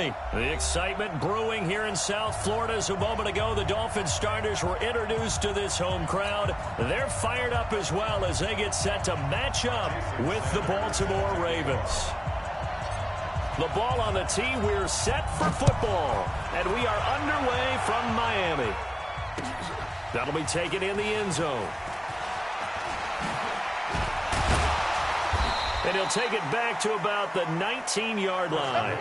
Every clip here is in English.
Miami. The excitement brewing here in South Florida as a moment ago the Dolphins starters were introduced to this home crowd. They're fired up as well as they get set to match up with the Baltimore Ravens. The ball on the tee. We're set for football. And we are underway from Miami. That'll be taken in the end zone. And he'll take it back to about the 19-yard line.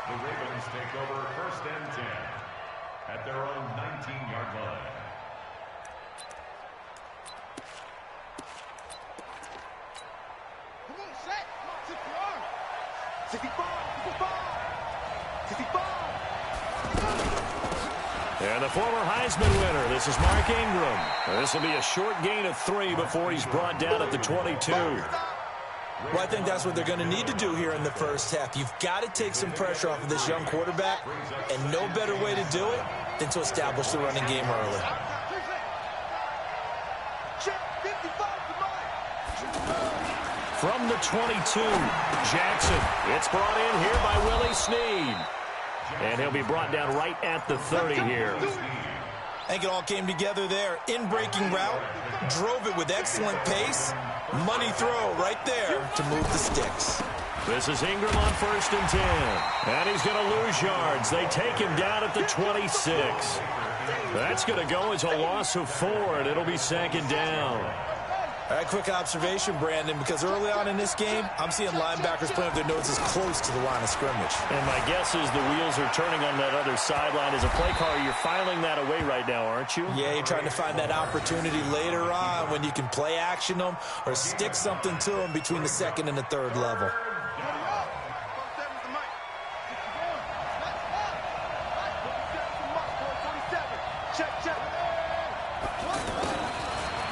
The Ravens take over 1st and 10 at their own 19-yard line. Come on, set. Come on, 65. 65. 65. And the former Heisman winner, this is Mark Ingram. This will be a short gain of 3 before he's brought down at the 22. Well, I think that's what they're going to need to do here in the first half. You've got to take some pressure off of this young quarterback, and no better way to do it than to establish the running game early. From the 22, Jackson. It's brought in here by Willie Snead. And he'll be brought down right at the 30 here. I think it all came together there. In-breaking route, drove it with excellent pace. Money throw right there to move the sticks. This is Ingram on 1st and 10. And he's going to lose yards. They take him down at the 26. That's going to go as a loss of 4, and it'll be 2nd down. All right, quick observation, Brandon, because early on in this game, I'm seeing linebackers playing with their noses close to the line of scrimmage. And my guess is the wheels are turning on that other sideline. As a play caller, you're filing that away right now, aren't you? Yeah, you're trying to find that opportunity later on when you can play action them or stick something to them between the 2nd and the 3rd level.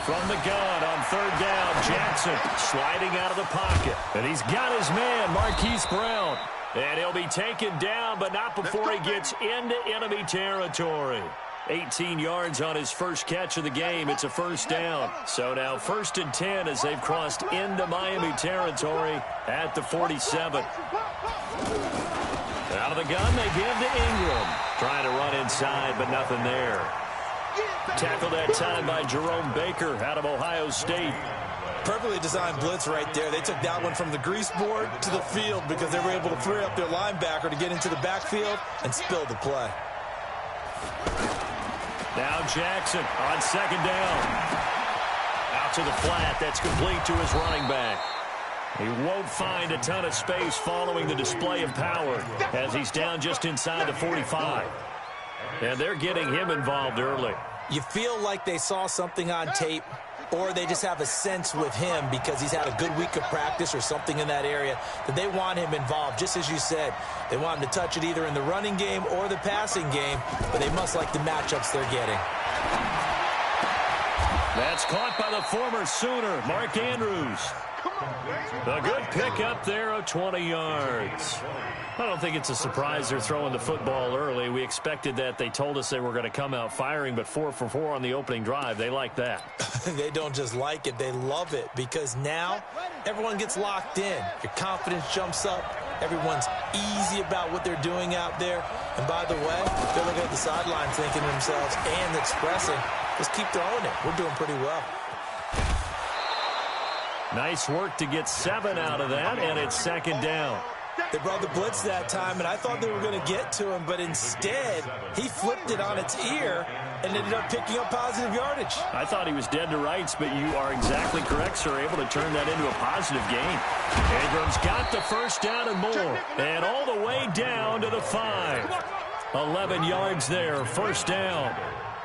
From the gun on 3rd down, Jackson sliding out of the pocket. And he's got his man, Marquise Brown. And he'll be taken down, but not before he gets into enemy territory. 18 yards on his first catch of the game. It's a 1st down. So now 1st and 10 as they've crossed into Miami territory at the 47. Out of the gun, they give to Ingram. Trying to run inside, but nothing there. Tackled that time by Jerome Baker out of Ohio State. Perfectly designed blitz right there. They took that one from the grease board to the field because they were able to free up their linebacker to get into the backfield and spill the play. Now Jackson on 2nd down. Out to the flat. That's complete to his running back. He won't find a ton of space following the display of power as he's down just inside the 45. And they're getting him involved early. You feel like they saw something on tape, or they just have a sense with him because he's had a good week of practice or something in that area that they want him involved. Just as you said, they want him to touch it either in the running game or the passing game, but they must like the matchups they're getting. That's caught by the former Sooner, Mark Andrews. A good pickup there of 20 yards. I don't think it's a surprise they're throwing the football early. We expected that. They told us they were going to come out firing, but 4 for 4 on the opening drive. They like that. They don't just like it, they love it, because now everyone gets locked in. Your confidence jumps up. Everyone's easy about what they're doing out there. And by the way, they're looking at the sidelines thinking to themselves and expressing, just keep throwing it. We're doing pretty well. Nice work to get 7 out of that, and it's second down. They brought the blitz that time, and I thought they were going to get to him, but instead, he flipped it on its ear and ended up picking up positive yardage. I thought he was dead to rights, but you are exactly correct, sir. Able to turn that into a positive gain. Ingram's got the first down and more, and all the way down to the 5. 11 yards there, first down.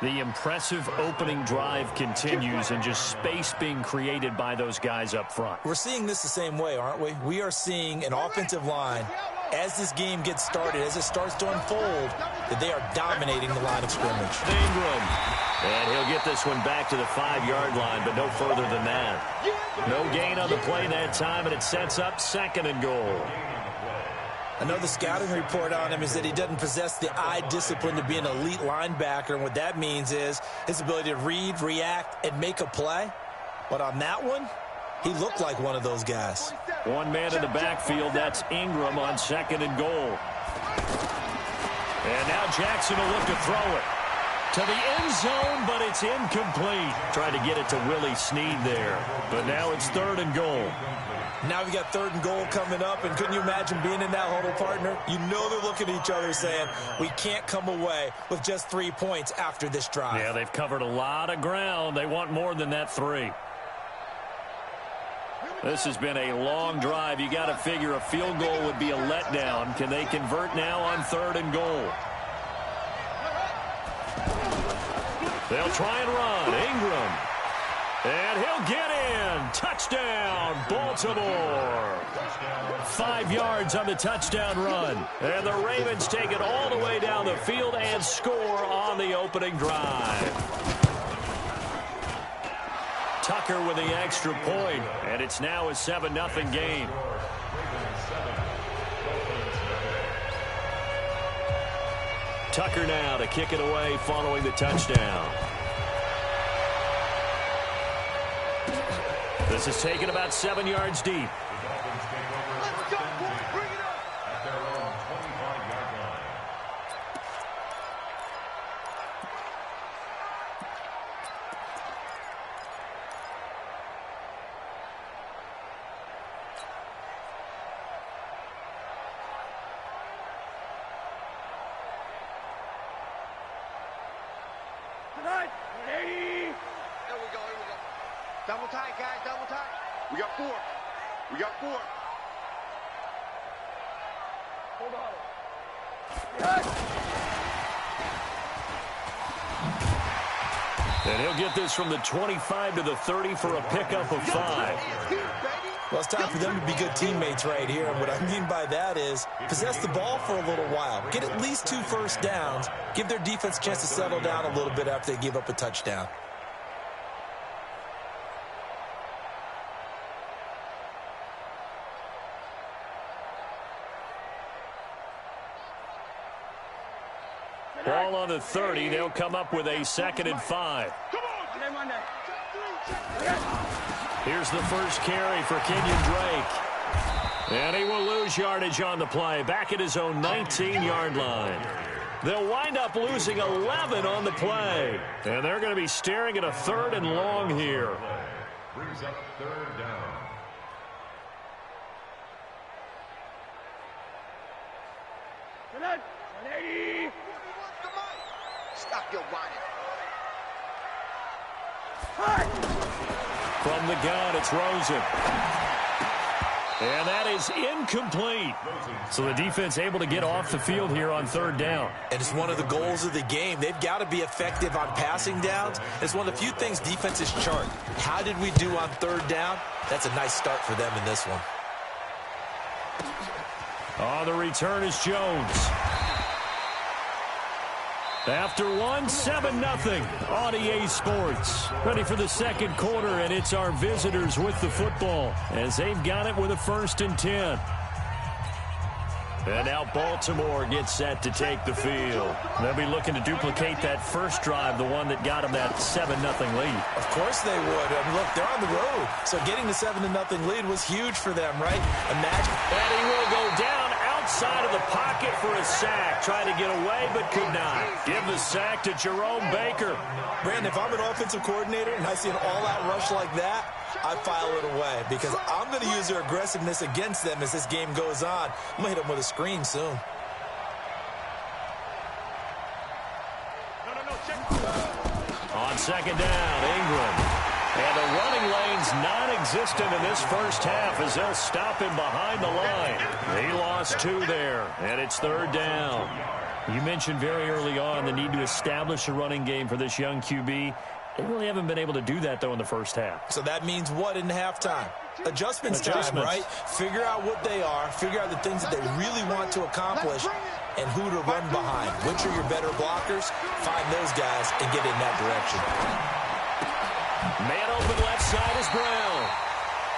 The impressive opening drive continues, and just space being created by those guys up front. We're seeing this the same way, aren't we? We are seeing an offensive line, as this game gets started, as it starts to unfold, that they are dominating the line of scrimmage. Ingram. And he'll get this one back to the 5-yard line, but no further than that. No gain on the play that time, and it sets up second and goal. I know the scouting report on him is that he doesn't possess the eye discipline to be an elite linebacker, and what that means is his ability to read, react, and make a play. But on that one, he looked like one of those guys. One man in the backfield, that's Ingram on second and goal. And now Jackson will look to throw it to the end zone, but it's incomplete. Tried to get it to Willie Snead there, but now it's third and goal. Now we got third and goal coming up, and couldn't you imagine being in that huddle, partner? You know they're looking at each other saying, we can't come away with just 3 points after this drive. Yeah, they've covered a lot of ground. They want more than that 3. This has been a long drive. You got to figure a field goal would be a letdown. Can they convert now on third and goal? They'll try and run. Ingram. And he'll get in. Touchdown, Baltimore. 5 yards on the touchdown run. And the Ravens take it all the way down the field and score on the opening drive. Tucker with the extra point, and it's now a 7-0 game. Tucker now to kick it away following the touchdown. This is taken about 7 yards deep. Let's go, boy. Bring it up. At their own 25-yard line. Tonight, 80. Here we go. Double tight, guys, double tight. We got 4. We got 4. Hold on. And he'll get this from the 25 to the 30 for a pickup of 5. Well, it's time for them to be good teammates right here. And what I mean by that is possess the ball for a little while. Get at least 2 first downs. Give their defense a chance to settle down a little bit after they give up a touchdown. Ball on the 30. They'll come up with a 2nd and 5. Here's the first carry for Kenyon Drake. And he will lose yardage on the play. Back at his own 19-yard line. They'll wind up losing 11 on the play. And they're going to be staring at a 3rd and long here. Brings up 3rd down. Stop your whining. From the gun, it's Rosen. And that is incomplete. So the defense able to get off the field here on third down. And it's one of the goals of the game. They've got to be effective on passing downs. It's one of the few things defenses chart. How did we do on third down? That's a nice start for them in this one. On the return is Jones. After 7-0 on EA Sports. Ready for the second quarter, and it's our visitors with the football as they've got it with a 1st and 10. And now Baltimore gets set to take the field. They'll be looking to duplicate that first drive, the one that got them that 7-0 lead. Of course they would. I mean, look, they're on the road. So getting the 7-0 lead was huge for them, right? Imagine. And he will go down outside of the pocket for a sack. Tried to get away, but could not. Give the sack to Jerome Baker. Brandon, if I'm an offensive coordinator and I see an all-out rush like that, I file it away because I'm going to use their aggressiveness against them as this game goes on. I'm going to hit them with a screen soon. On second down, Ingram. And the running lane's non-existent in this first half as they'll stop him behind the line. He lost 2 there, and it's third down. You mentioned very early on the need to establish a running game for this young QB. They really haven't been able to do that, though, in the first half. So that means what in halftime? Adjustments time, right? Figure out what they are, figure out the things that they really want to accomplish, and who to run behind. Which are your better blockers? Find those guys and get in that direction. Man open left side is Brown.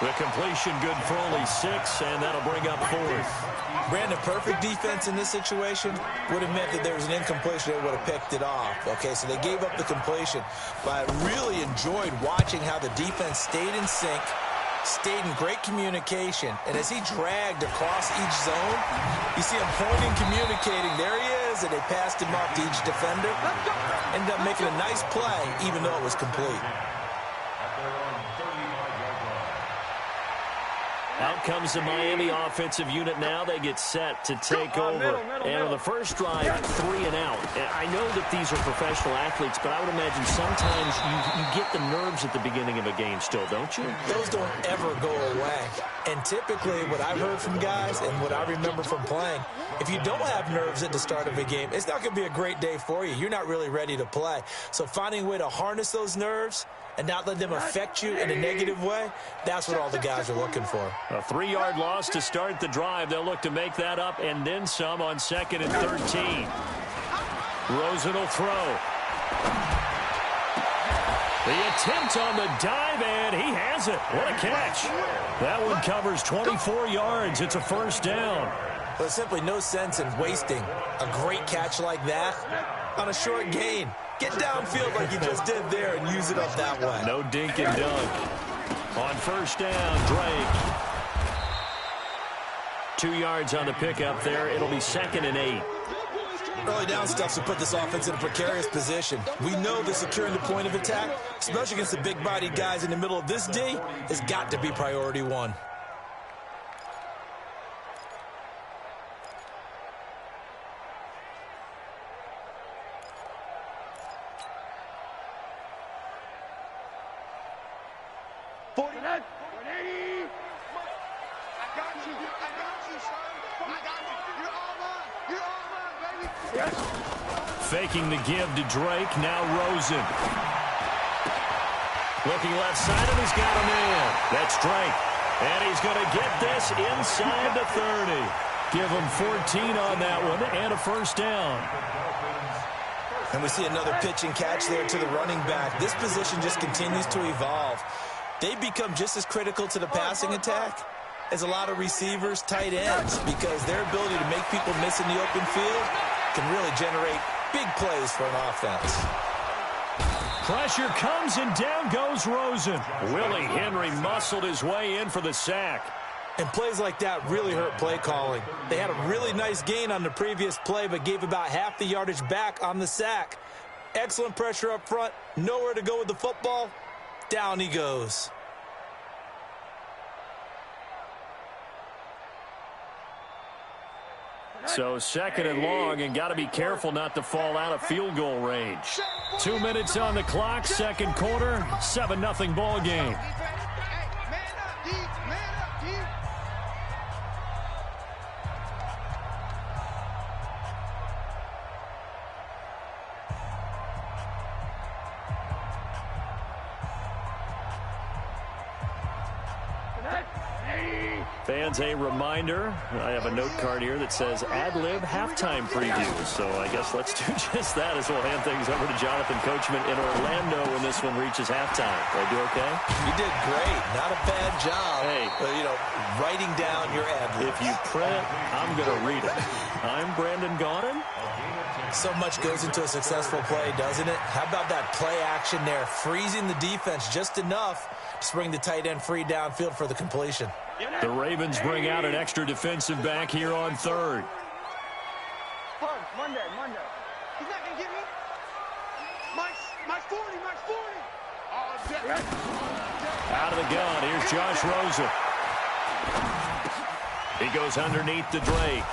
The completion good for only 6, and that'll bring up 4th. Brandon, perfect defense in this situation would have meant that there was an incompletion. They would have picked it off. Okay, so they gave up the completion. But I really enjoyed watching how the defense stayed in sync, stayed in great communication. And as he dragged across each zone, you see him pointing, communicating. There he is, and they passed him off to each defender. Ended up making a nice play, even though it was complete. Out comes the Miami offensive unit now. They get set to take over. And on the first drive, 3 and out. I know that these are professional athletes, but I would imagine sometimes you get the nerves at the beginning of a game still, don't you? Those don't ever go away. And typically what I've heard from guys and what I remember from playing, if you don't have nerves at the start of a game, it's not going to be a great day for you. You're not really ready to play. So finding a way to harness those nerves and not let them affect you in a negative way, that's what all the guys are looking for. A 3-yard loss to start the drive. They'll look to make that up and then some on 2nd and 13. Rosen will throw. The attempt on the dive, and he has it. What a catch. That one covers 24 yards. It's a first down. Well, there's simply no sense in wasting a great catch like that on a short gain. Get downfield like you just did there and use it up that way. No dink and dunk. On first down, Drake. 2 yards on the pickup there. It'll be 2nd and 8. Early down stuff to put this offense in a precarious position. We know that securing the point of attack, especially against the big-bodied guys in the middle of this D, has got to be priority 1. Faking the give to Drake. Now Rosen. Looking left side, and he's got a man. That's Drake. And he's going to get this inside the 30. Give him 14 on that one and a first down. And we see another pitch and catch there to the running back. This position just continues to evolve. They become just as critical to the passing attack as a lot of receivers, tight ends, because their ability to make people miss in the open field can really generate big plays for an offense. Pressure comes, and down goes Rosen. Willie Henry muscled his way in for the sack. And plays like that really hurt play calling. They had a really nice gain on the previous play, but gave about half the yardage back on the sack. Excellent pressure up front. Nowhere to go with the football. Down he goes. So 2nd and long, and got to be careful not to fall out of field goal range. 2 minutes on the clock, second quarter, 7-0 ball game. Fans, a reminder, I have a note card here that says ad-lib halftime preview. So I guess let's do just that as we'll hand things over to Jonathan Coachman in Orlando when this one reaches halftime. Did I do okay? You did great. Not a bad job. Hey. But, writing down your ad-libs. If you print it, I'm going to read it. I'm Brandon Gaudin. So much goes into a successful play, doesn't it? How about that play action there? Freezing the defense just enough to bring the tight end free downfield for the completion. The Ravens bring out an extra defensive back here on third. Monday. He's not going to get me. Mike's 40. Out of the gun, here's Josh Rosen. He goes underneath to Drake.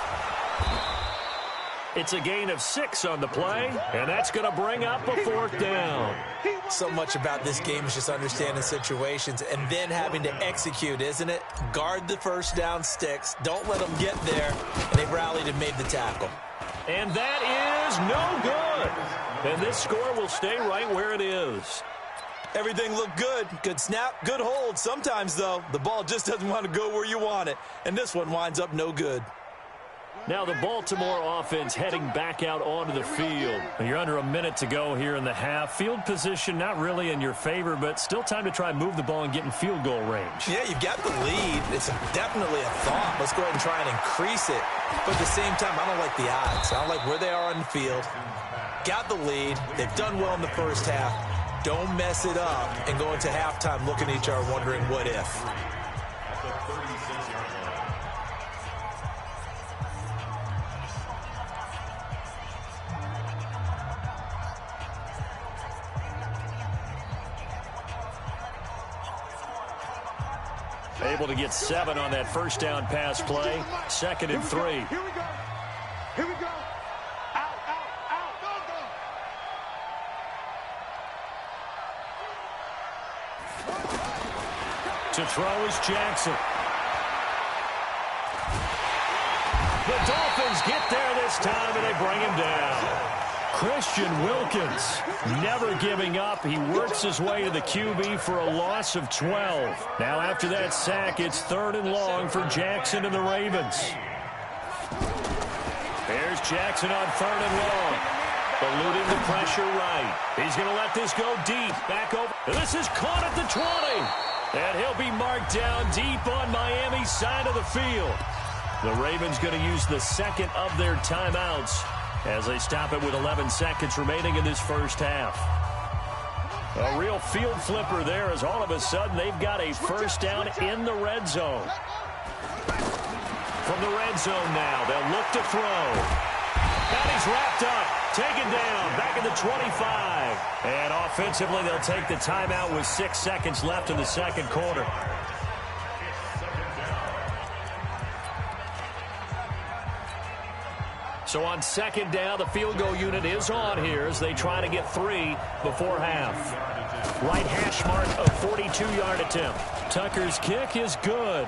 It's a gain of 6 on the play, and that's going to bring up a 4th down. So much about this game is just understanding situations and then having to execute, isn't it? Guard the first down sticks. Don't let them get there. And they rallied and made the tackle. And that is no good. And this score will stay right where it is. Everything looked good. Good snap, good hold. Sometimes, though, the ball just doesn't want to go where you want it. And this one winds up no good. Now the Baltimore offense heading back out onto the field. You're under a minute to go here in the half. Field position not really in your favor, but still time to try and move the ball and get in field goal range. Yeah, you've got the lead. It's definitely a thought. Let's go ahead and try and increase it. But at the same time, I don't like the odds. I don't like where they are on the field. Got the lead. They've done well in the first half. Don't mess it up and go into halftime looking at each other wondering what if. Able to get 7 on that first down pass play. 2nd and 3. Here we go. Out. Go. To throw is Jackson. The Dolphins get there this time, and they bring him down. Christian Wilkins never giving up. He works his way to the QB for a loss of 12. Now after that sack, it's 3rd and long for Jackson and the Ravens. There's Jackson on 3rd and long. Eluding the pressure right. He's going to let this go deep. Back over. This is caught at the 20. And he'll be marked down deep on Miami's side of the field. The Ravens going to use the 2nd of their timeouts as they stop it with 11 seconds remaining in this first half. A real field flipper there as all of a sudden they've got a first down in the red zone. From the red zone now, they'll look to throw. And he's wrapped up, taken down, back at the 25. And offensively, they'll take the timeout with 6 seconds left in the second quarter. So on 2nd down, the field goal unit is on here as they try to get 3 before half. Right hash mark of 42-yard attempt. Tucker's kick is good.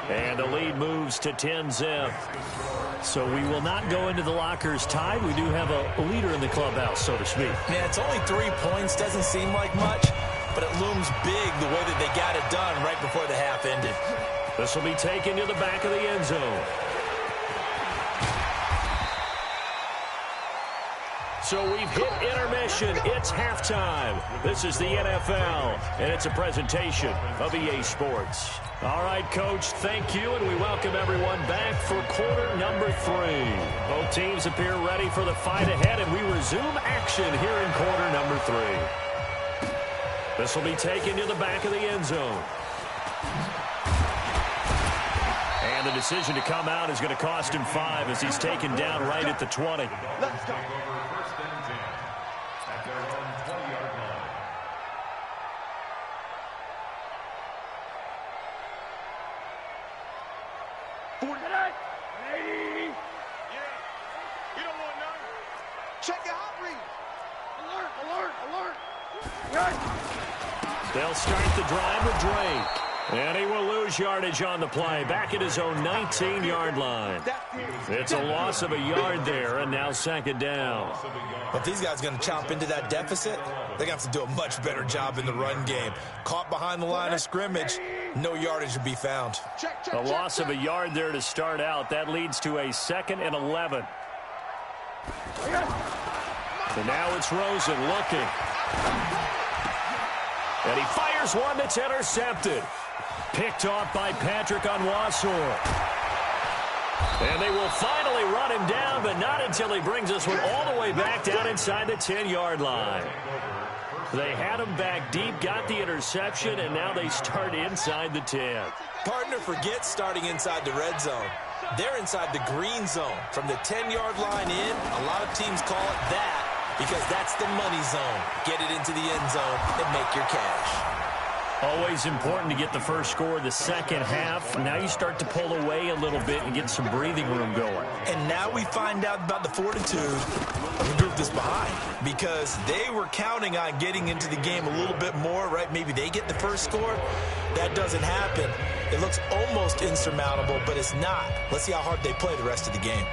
And the lead moves to 10-zip. So we will not go into the lockers tied. We do have a leader in the clubhouse, so to speak. Man, it's only 3 points. Doesn't seem like much, but it looms big the way that they got it done right before the half ended. This will be taken to the back of the end zone. So we've hit intermission. It's halftime. This is the NFL, and it's a presentation of EA Sports. All right, Coach, thank you, and we welcome everyone back for quarter number 3. Both teams appear ready for the fight ahead, and we resume action here in quarter number 3. This will be taken to the back of the end zone. And the decision to come out is going to cost him 5 as he's taken down right at the 20. Let's go. Check your hot read. Alert. They'll start the drive with Drake. And he will lose yardage on the play. Back at his own 19-yard line. It's a loss of a yard there, and now 2nd down. But these guys are going to chop into that deficit. They're going to have to do a much better job in the run game. Caught behind the line of scrimmage. No yardage would be found. A loss of a yard there to start out. That leads to a 2nd and 11. So now it's Rosen looking. And he fires one that's intercepted. Picked off by Patrick Onwuasor. And they will finally run him down, but not until he brings this one all the way back down inside the 10-yard line. They had him back deep, got the interception, and now they start inside the 10. Partner, forget starting inside the red zone. They're inside the green zone. From the 10-yard line in, a lot of teams call it that because that's the money zone. Get it into the end zone and make your cash. Always important to get the first score of the second half. Now you start to pull away a little bit and get some breathing room going. And now we find out about the fortitude of the group that's behind, because they were counting on getting into the game a little bit more, right? Maybe they get the first score. That doesn't happen. It looks almost insurmountable, but it's not. Let's see how hard they play the rest of the game.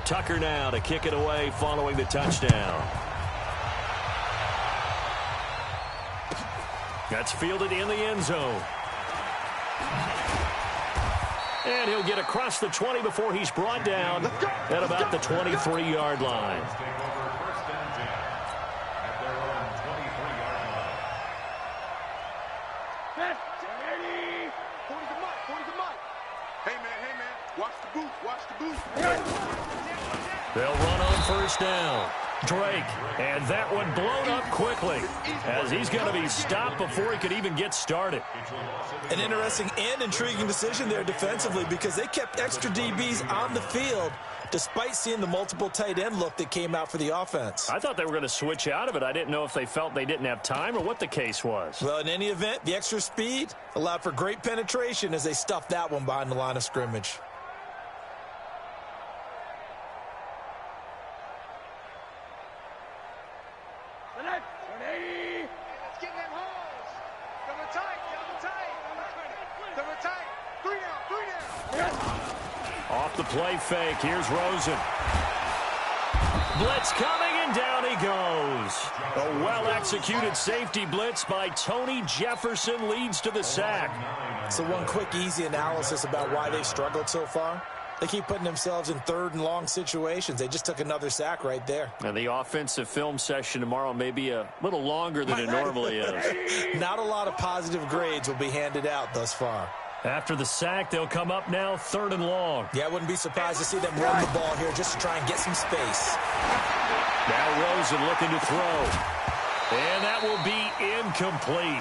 Tucker now to kick it away following the touchdown. That's fielded in the end zone. And he'll get across the 20 before he's brought down at about the 23-yard line. Hey, man, watch the boot. They'll run on first down. Drake, and that one blown up quickly as he's going to be stopped before he could even get started. An interesting and intriguing decision there defensively, because they kept extra DBs on the field despite seeing the multiple tight end look that came out for the offense. I thought they were going to switch out of it. I didn't know if they felt they didn't have time or what the case was. Well, in any event, the extra speed allowed for great penetration as they stuffed that one behind the line of scrimmage. Off the play fake, here's Rosen. Blitz coming, and down he goes. A well-executed safety blitz by Tony Jefferson leads to the sack. So one quick, easy analysis about why they've struggled so far. They keep putting themselves in third and long situations. They just took another sack right there. And the offensive film session tomorrow may be a little longer than it normally is. Not a lot of positive grades will be handed out thus far. After the sack, they'll come up now third and long. Yeah, I wouldn't be surprised to see them run the ball here just to try and get some space. Now Rosen looking to throw. And that will be incomplete.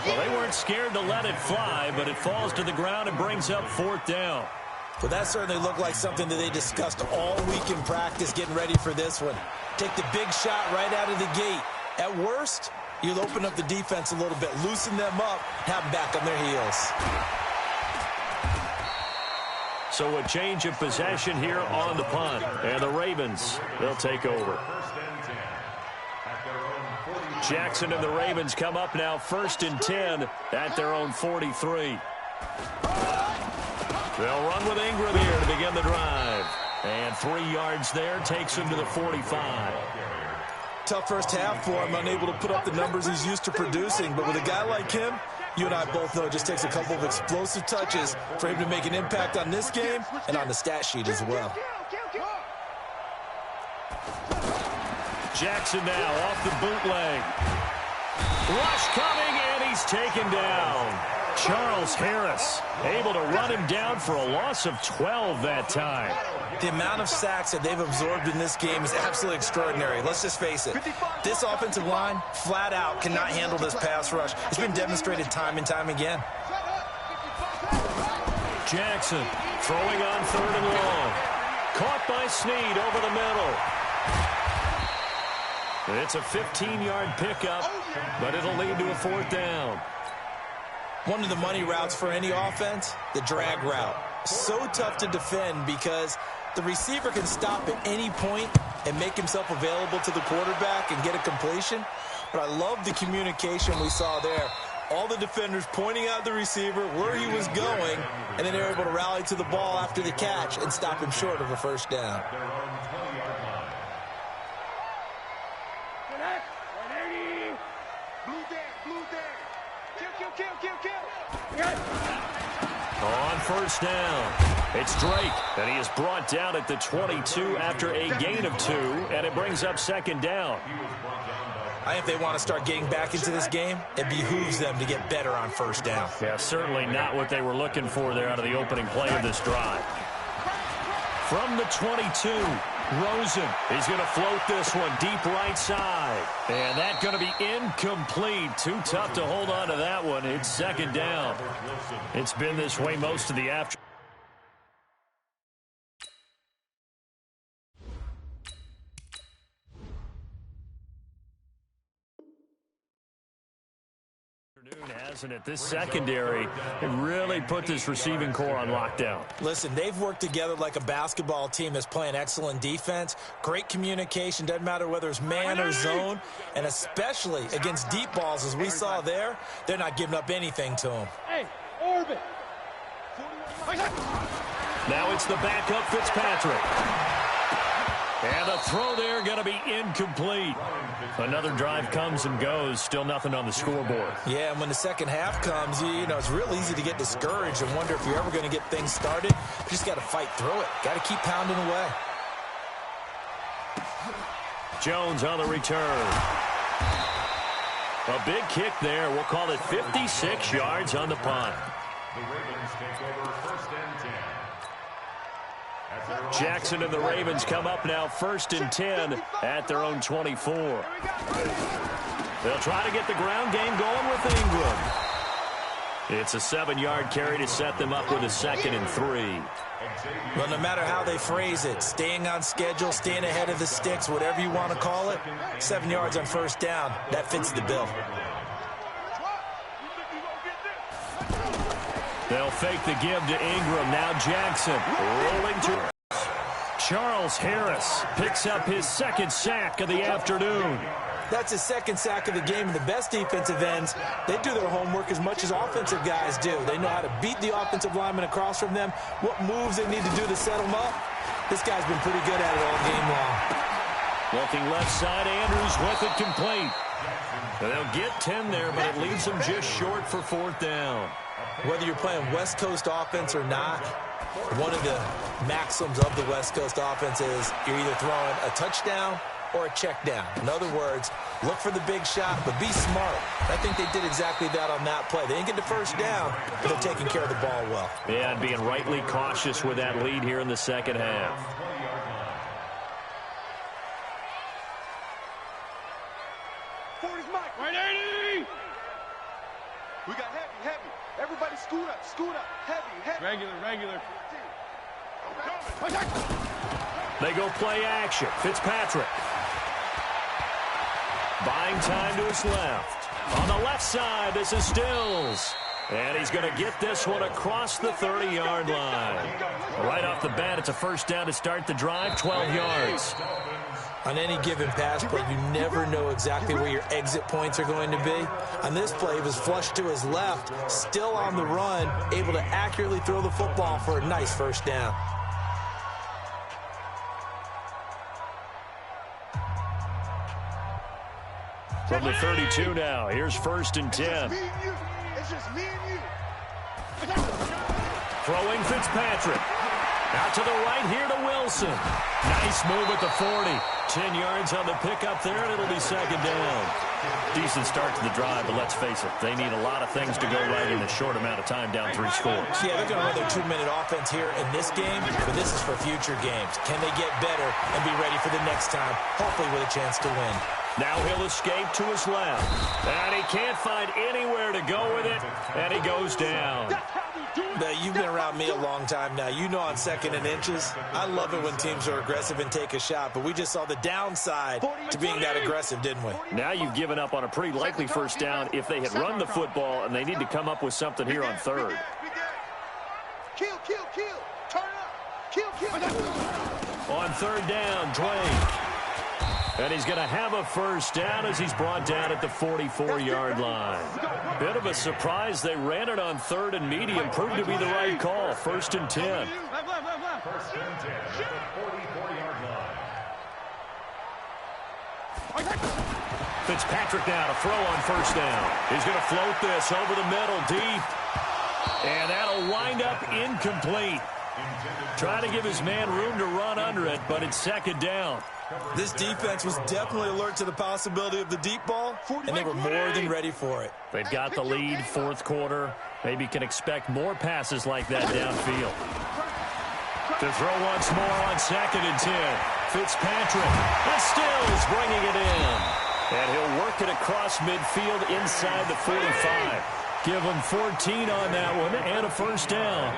Well, they weren't scared to let it fly, but it falls to the ground and brings up fourth down. Well, that certainly looked like something that they discussed all week in practice, getting ready for this one. Take the big shot right out of the gate. At worst, you'll open up the defense a little bit, loosen them up, and have them back on their heels. So a change of possession here on the punt. And the Ravens, they'll take over. Jackson and the Ravens come up now 1st and 10 at their own 43. They'll run with Ingram here to begin the drive. And 3 yards there takes him to the 45. Tough first half for him, unable to put up the numbers he's used to producing. But with a guy like him, you and I both know it just takes a couple of explosive touches for him to make an impact on this game and on the stat sheet as well. Jackson now off the bootleg. Rush coming, and he's taken down. Charles Harris able to run him down for a loss of 12 that time. The amount of sacks that they've absorbed in this game is absolutely extraordinary. Let's just face it. This offensive line, flat out, cannot handle this pass rush. It's been demonstrated time and time again. Jackson throwing on 3rd and long. Caught by Snead over the middle. It's a 15-yard pickup, but it'll lead to a 4th down. One of the money routes for any offense, the drag route. So tough to defend because the receiver can stop at any point and make himself available to the quarterback and get a completion. But I love the communication we saw there. All the defenders pointing out the receiver where he was going, and then they're able to rally to the ball after the catch and stop him short of a 1st down. first down. It's Drake, and he is brought down at the 22 after a gain of 2, and it brings up second down. I think if they want to start getting back into this game, it behooves them to get better on first down. Yeah, certainly not what they were looking for there out of the opening play of this drive. From the 22, Rosen is going to float this one deep right side. And that's going to be incomplete. Too tough to hold on to that one. It's second down. It's been this way most of the afternoon. Hasn't it? This secondary really put this receiving core on lockdown. Listen, they've worked together like a basketball team that's playing excellent defense. Great communication. Doesn't matter whether it's man or zone. And especially against deep balls, as we saw there, they're not giving up anything to them. Hey, orbit. Now it's the backup Fitzpatrick. And a throw there going to be incomplete. Another drive comes and goes. Still nothing on the scoreboard. Yeah, and when the second half comes, you know, it's real easy to get discouraged and wonder if you're ever going to get things started. You just got to fight through it. Got to keep pounding away. Jones on the return. A big kick there. We'll call it 56 yards on the punt. The Ravens take over first and 10. Jackson and the Ravens come up now first and 10 at their own 24. They'll try to get the ground game going with Ingram. It's a 7-yard carry to set them up with a 2nd and 3. Well, no matter how they phrase it, staying on schedule, staying ahead of the sticks, whatever you want to call it, 7 yards on first down, that fits the bill. They'll fake the give to Ingram. Now Jackson rolling to Charles Harris picks up his 2nd sack of the afternoon. That's his 2nd sack of the game, and the best defensive ends, they do their homework as much as offensive guys do. They know how to beat the offensive lineman across from them, what moves they need to do to set them up. This guy's been pretty good at it all game long. Looking left side, Andrews with it complete. They'll get 10 there, but it leaves them just short for 4th down. Whether you're playing West Coast offense or not, one of the maxims of the West Coast offense is you're either throwing a touchdown or a check down. In other words, look for the big shot, but be smart. I think they did exactly that on that play. They didn't get the first down, but they're taking care of the ball well. Yeah, and being rightly cautious with that lead here in the second half. We got heavy. Everybody scoot up. Heavy. Regular. They go play action. Fitzpatrick. Buying time to his left. On the left side, this is Stills. And he's going to get this one across the 30-yard line. Right off the bat, it's a first down to start the drive, 12 yards. On any given pass play, you never know exactly where your exit points are going to be. On this play, it was flushed to his left, still on the run, able to accurately throw the football for a nice first down. From the 32 now, here's 1st and 10. It's just me and you. Throwing Fitzpatrick. Out to the right here to Wilson. Nice move at the 40. 10 yards on the pickup there, and it'll be 2nd down. Decent start to the drive, but let's face it, they need a lot of things to go right in a short amount of time, down 3 scores. Yeah, they're going to run their 2-minute offense here in this game, but this is for future games. Can they get better and be ready for the next time, hopefully with a chance to win? Now he'll escape to his left. And he can't find anywhere to go with it, and he goes down. Now, you've been around me a long time now. You know on 2nd and inches, I love it when teams are aggressive and take a shot, but we just saw the downside to being that aggressive, didn't we? Now you've given up on a pretty likely first down if they had run the football, and they need to come up with something here on 3rd. Kill. Turn up. Kill. On 3rd down, Dwayne. And he's going to have a first down as he's brought down at the 44-yard line. Bit of a surprise. They ran it on 3rd and medium. Proved to be the right call. 1st and 10. 1st and 10 at the 44-yard line. Fitzpatrick now to throw on 1st down. He's going to float this over the middle deep. And that'll wind up incomplete. Trying to give his man room to run under it, but it's second down. This defense was definitely alert to the possibility of the deep ball, and they were more than ready for it. They've got the lead, fourth quarter. Maybe can expect more passes like that downfield. To throw once more on 2nd and 10. Fitzpatrick, and Stills bringing it in. And he'll work it across midfield inside the 45. Give him 14 on that one and a first down.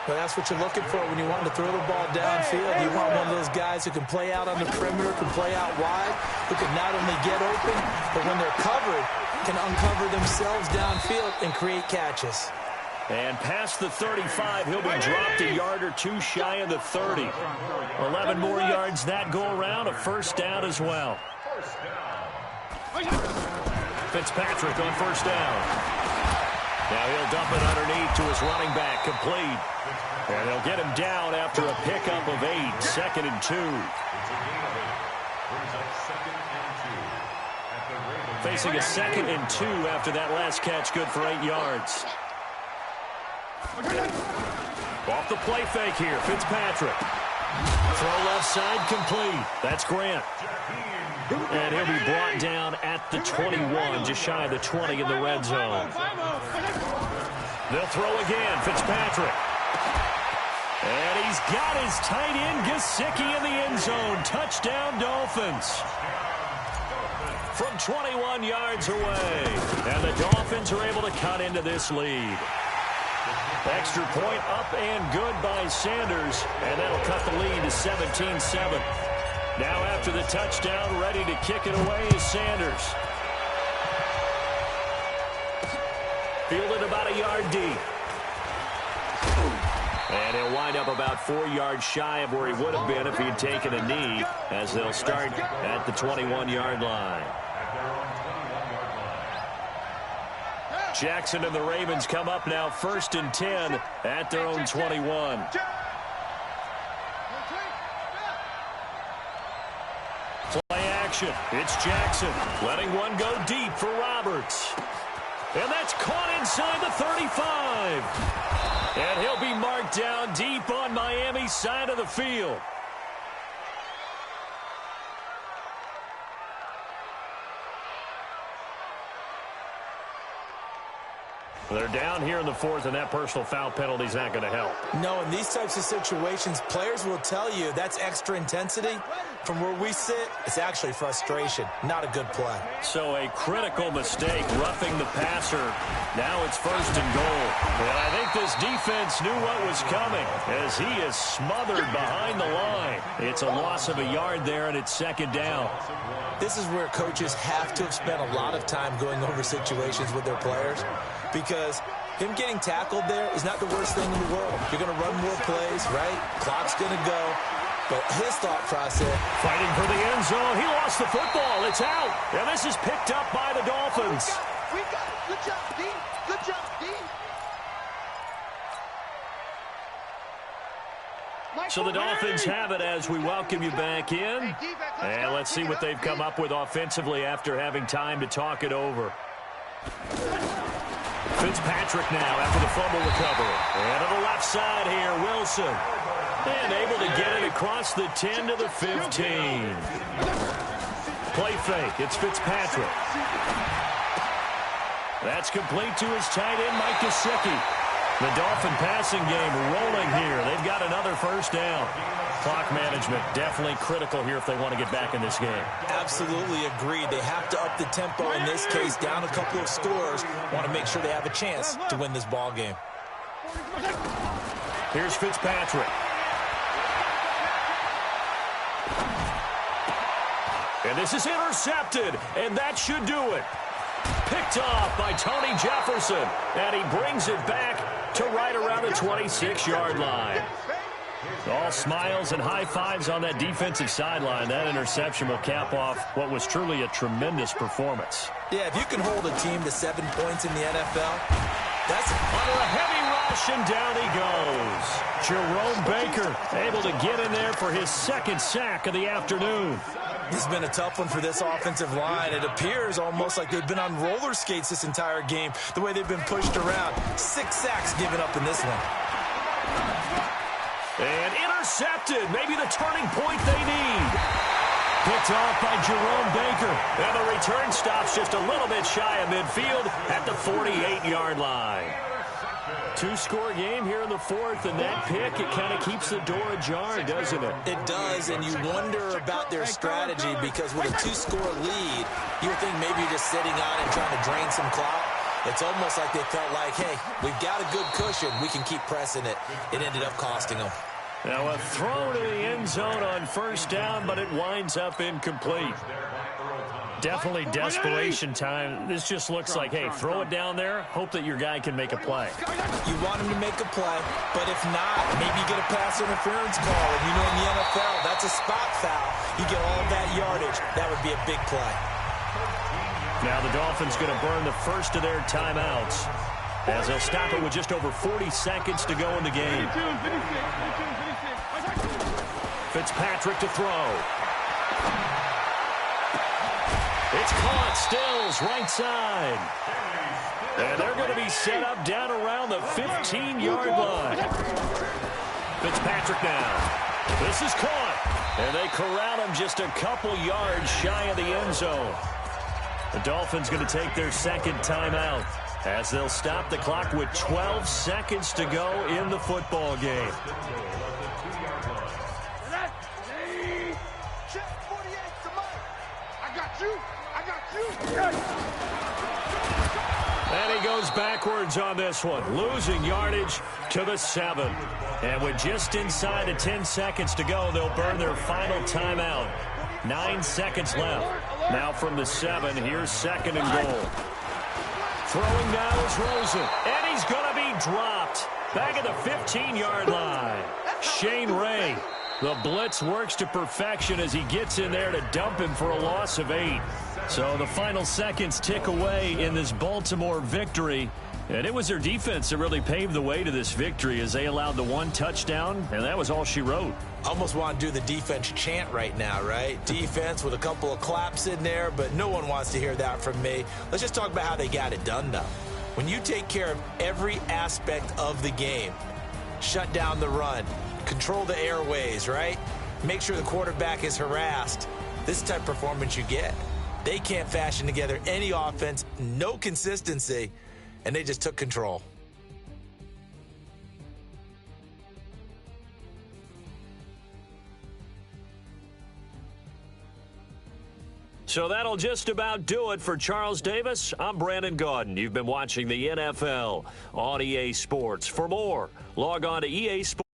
But that's what you're looking for when you want to throw the ball downfield. You want one of those guys who can play out on the perimeter, can play out wide, who can not only get open, but when they're covered, can uncover themselves downfield and create catches. And past the 35, he'll be dropped a yard or two shy of the 30. 11 more yards that go around, a first down as well. Fitzpatrick on first down. Now he'll dump it underneath to his running back, complete. And they'll get him down after a pickup of 8, 2nd and 2. Facing a 2nd and 2 after that last catch, good for 8 yards. Off the play fake here, Fitzpatrick. Throw left side, complete. That's Grant. And he'll be brought down at the 21, just shy of the 20 in the red zone. They'll throw again, Fitzpatrick. And he's got his tight end, Gesicki, in the end zone. Touchdown, Dolphins. From 21 yards away. And the Dolphins are able to cut into this lead. Extra point up and good by Sanders. And that'll cut the lead to 17-7. Now after the touchdown, ready to kick it away is Sanders. Fielded about a yard deep. And he'll wind up about 4 yards shy of where he would have been if he had taken a knee, as they'll start at the 21-yard line. Jackson and the Ravens come up now 1st and 10 at their own 21. Play action. It's Jackson letting one go deep for Roberts. And that's caught inside the 35. And he'll be marked down deep on Miami's side of the field. They're down here in the 4th, and that personal foul penalty is not going to help. No, in these types of situations, players will tell you that's extra intensity. From where we sit, it's actually frustration, not a good play. So a critical mistake, roughing the passer. Now it's 1st and goal. And I think this defense knew what was coming as he is smothered behind the line. It's a loss of a yard there, and it's 2nd down. This is where coaches have to have spent a lot of time going over situations with their players, because him getting tackled there is not the worst thing in the world. You're going to run more plays, right? Clock's going to go. But his thought process. Fighting for the end zone. He lost the football. It's out. And this is picked up by the Dolphins. We got it. Good job, D. Good job, D. So the Dolphins have it as we welcome you back in. And let's see what they've come up with offensively after having time to talk it over. Fitzpatrick now after the fumble recovery. And to the left side here, Wilson. And able to get it across the 10 to the 15. Play fake. It's Fitzpatrick. That's complete to his tight end, Mike Gesicki. The Dolphin passing game rolling here. They've got another first down. Clock management definitely critical here if they want to get back in this game. Absolutely agreed. They have to up the tempo in this case, down a couple of scores. Want to make sure they have a chance to win this ball game. Here's Fitzpatrick. And this is intercepted, and that should do it. Picked off by Tony Jefferson, and he brings it back to right around the 26-yard line. All smiles and high fives on that defensive sideline. That interception will cap off what was truly a tremendous performance. Yeah, if you can hold a team to 7 points in the NFL, that's under a heavy rush, and down he goes. Jerome Baker able to get in there for his second sack of the afternoon. This has been a tough one for this offensive line. It appears almost like they've been on roller skates this entire game, the way they've been pushed around. 6 sacks given up in this one. And intercepted. Maybe the turning point they need. Picked off by Jerome Baker. And the return stops just a little bit shy of midfield at the 48-yard line. 2-score game here in the fourth, and that pick, it kind of keeps the door ajar, doesn't it? It does, and you wonder about their strategy because with a 2-score lead, you would think maybe you're just sitting on it trying to drain some clock. It's almost like they felt like, hey, we've got a good cushion. We can keep pressing it. It ended up costing them. Now a throw to the end zone on first down, but it winds up incomplete. Definitely desperation time. This just looks like, hey, throw it down there, hope that your guy can make a play. You want him to make a play, but if not, maybe you get a pass interference call. And you know in the NFL, that's a spot foul. You get all that yardage. That would be a big play. Now the Dolphins going to burn the first of their timeouts as they'll stop it with just over 40 seconds to go in the game. Fitzpatrick to throw. It's caught. Stills right side. And they're going to be set up down around the 15-yard line. Fitzpatrick now. This is caught. And they corral him just a couple yards shy of the end zone. The Dolphins going to take their second timeout as they'll stop the clock with 12 seconds to go in the football game. And he goes backwards on this one, losing yardage to the 7. And with just inside of 10 seconds to go, they'll burn their final timeout. 9 seconds left. Now from the 7, here's second and goal. Throwing now is Rosen, and he's going to be dropped back at the 15-yard line. Shane Ray, the blitz works to perfection as he gets in there to dump him for a loss of 8. So the final seconds tick away in this Baltimore victory. And it was their defense that really paved the way to this victory as they allowed the 1 touchdown, and that was all she wrote. Almost want to do the defense chant right now, right? Defense with a couple of claps in there, but no one wants to hear that from me. Let's just talk about how they got it done, though. When you take care of every aspect of the game, shut down the run, control the airways, right? Make sure the quarterback is harassed. This is the type of performance you get. They can't fashion together any offense, no consistency, and they just took control. So that'll just about do it for Charles Davis. I'm Brandon Gaudin. You've been watching the NFL on EA Sports. For more, log on to EA Sports.